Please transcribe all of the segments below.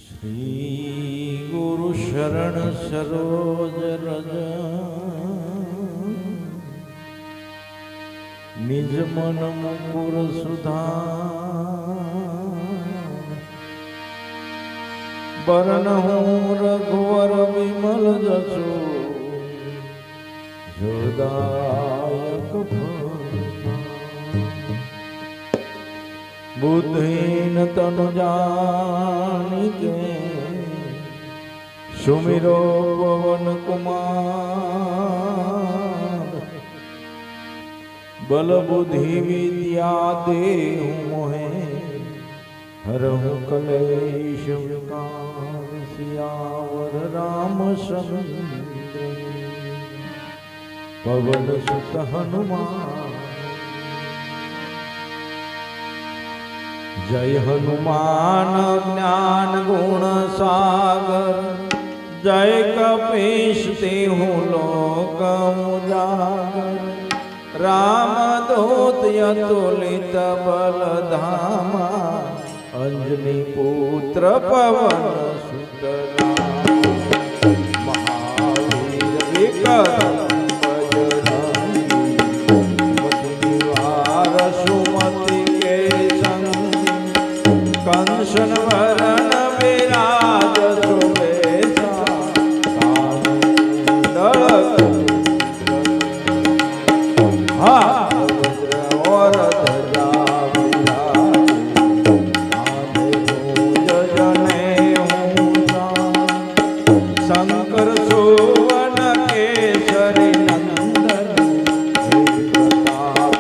શ્રી ગુરુ શરણ સરોજ રજ નિજ મન મુકુર સુધા બરન હું રઘુવર વિમલ જસુ જોદાયક બુદ્ધિન તનુ જાનિકે સુમિરો પવન કુમાર બલ બુદ્ધિ વિદ્યા દેહુ મોહે હરહુ કલેશ વિકાર સિયાવર રામચંદ્ર પવન સુત હનુમાન જય હનુમાન જ્ઞાન ગુણ સાગર જય કપીશ તેહુ લોક ઉજાગર રામદૂત યતુલિત બલધામા અંજની પુત્ર પવન સુત મહાવીર વિક્રમ કંસન વરણ વિરાજ સુબેશા શંકર સુવન કેસરી નંદન પ્રતાપ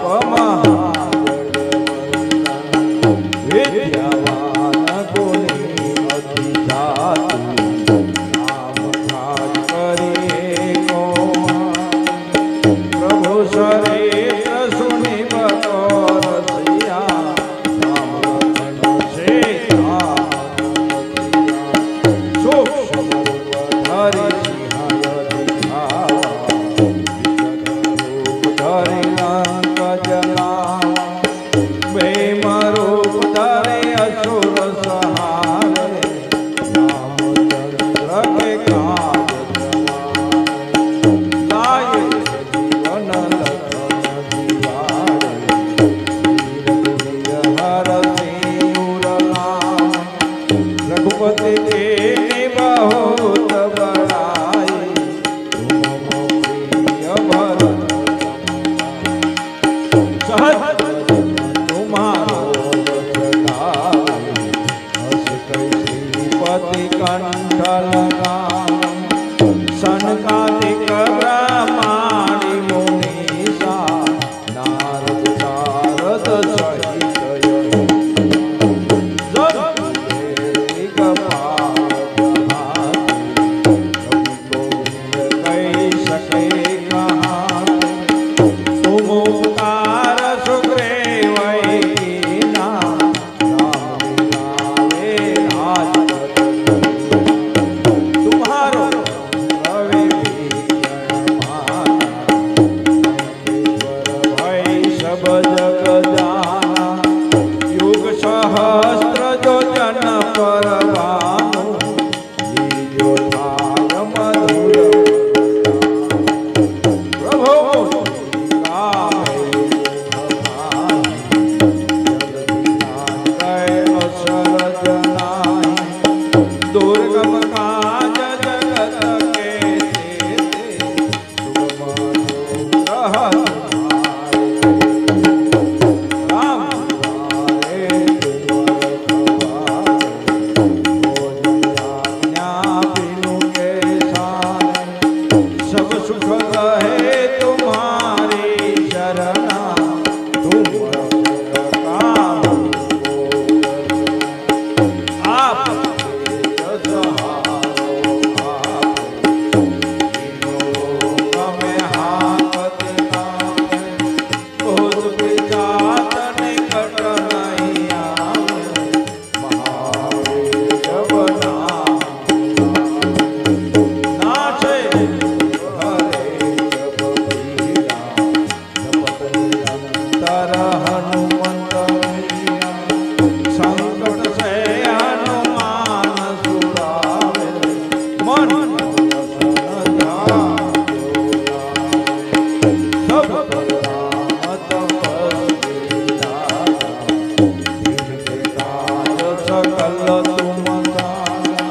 सकल तुम सारा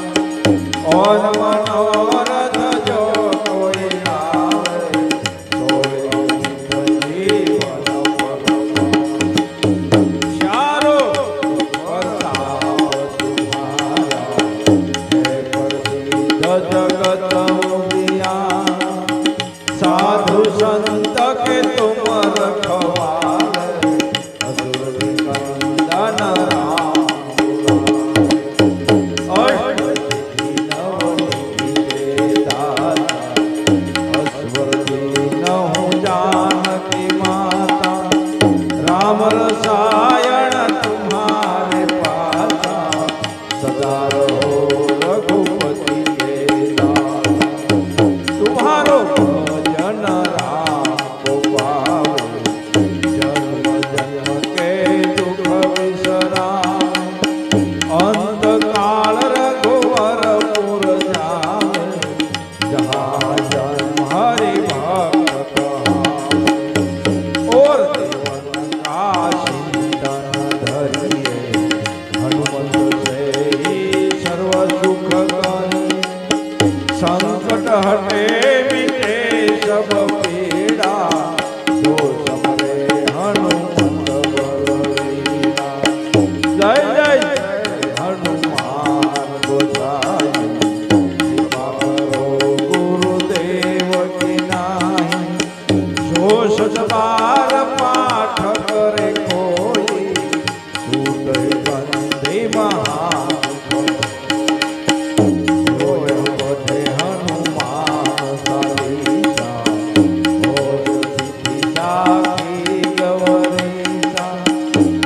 और मनोरथ जो कोई लावे सोई जीवन चारो प्रताप तुम्हारा है प्रसिद्ध जगत उजिया साधु संत के तुम रखवाले असुर निकंदन राम अष्टसिद्धि नवनिधि के दाता अस्वर्गी नहुँ जानकी माता राम रसायन तुम्हारे पासा सदा रहो रघुपति के दाता तुम्हारो भजन राम को पावे जन्म जन्म के दुख विसरावे अंत काल रघुवर पुर जावे जहाँ जन्म हरि भक्त कहावे और देवन का चिंतन धरिए हनुमंत से ही सर्व सुख करिए संकट हटे मिटे सब पीड़ा जो समरे हनुमंत बलवीरा जय जय जय हनुमान गोसाई कृपा करो गुरुदेव की नाई जो सत बार पाठ करे कोई सूत बंदे महान होते हनुमान चालीसा और सिद्धि साखी गौरीसा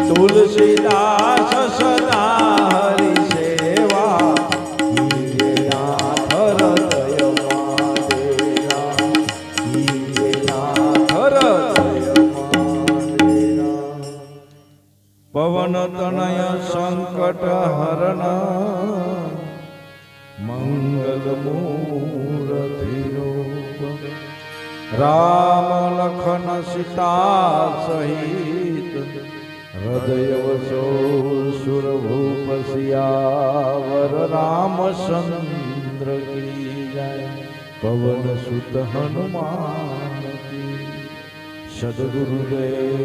तुलसीदास सदा हरि सेवा कीजे नाथ हृदय माडेरा कीजे नाथ हृदय माडेरा पवन तनय संकट हरण मंगल मूर्ति रूप राम लखन सीता सहित हृदय वसो सुरभूप सियावर रामचंद्र की जय पवन सुत हनुमान की सद्गुरुदेवनी